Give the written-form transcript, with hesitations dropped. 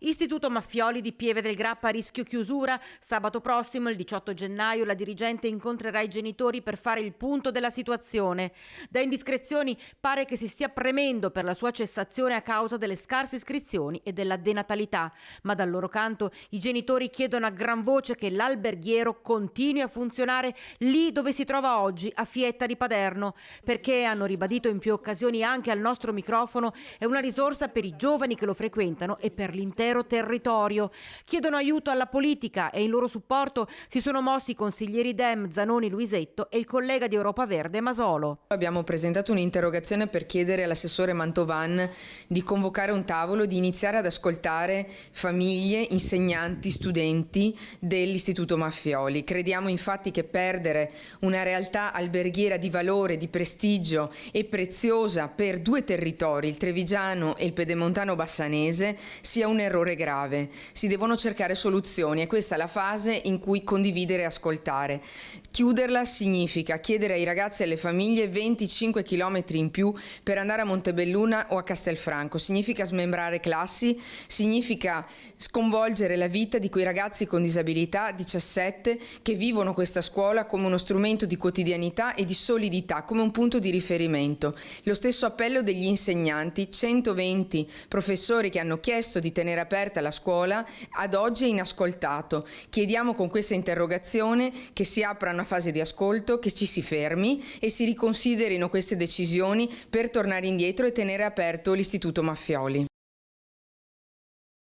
Istituto Maffioli di Pieve del Grappa a rischio chiusura. Sabato prossimo, il 18 gennaio, la dirigente incontrerà i genitori per fare il punto della situazione. Da indiscrezioni pare che si stia premendo per la sua cessazione a causa delle scarse iscrizioni e della denatalità, ma dal loro canto i genitori chiedono a gran voce che l'alberghiero continui a funzionare lì dove si trova oggi, a Fietta di Paderno, perché, hanno ribadito in più occasioni anche al nostro microfono, è una risorsa per i giovani che lo frequentano e per l'intero territorio. Chiedono aiuto alla politica e in loro supporto si sono mossi i consiglieri Dem, Zanoni, Luisetto e il collega di Europa Verde Masolo. Abbiamo presentato un'interrogazione per chiedere all'assessore Mantovan di convocare un tavolo, di iniziare ad ascoltare famiglie, insegnanti, studenti dell'Istituto Maffioli. Crediamo infatti che perdere una realtà alberghiera di valore, di prestigio e preziosa per due territori, il trevigiano e il pedemontano bassanese, sia un errore grave. Si devono cercare soluzioni e questa è la fase in cui condividere e ascoltare. Chiuderla significa chiedere ai ragazzi e alle famiglie 25 km in più per andare a Montebelluna o a Castelfranco. Significa smembrare classi, significa sconvolgere la vita di quei ragazzi con disabilità, 17, che vivono questa scuola come uno strumento di quotidianità e di solidità, come un punto di riferimento. Lo stesso appello degli insegnanti, 120 professori che hanno chiesto di tenere aperta la scuola, ad oggi è inascoltato. Chiediamo con questa interrogazione che si apra una fase di ascolto, che ci si fermi e si riconsiderino queste decisioni per tornare indietro e tenere aperto l'Istituto Maffioli.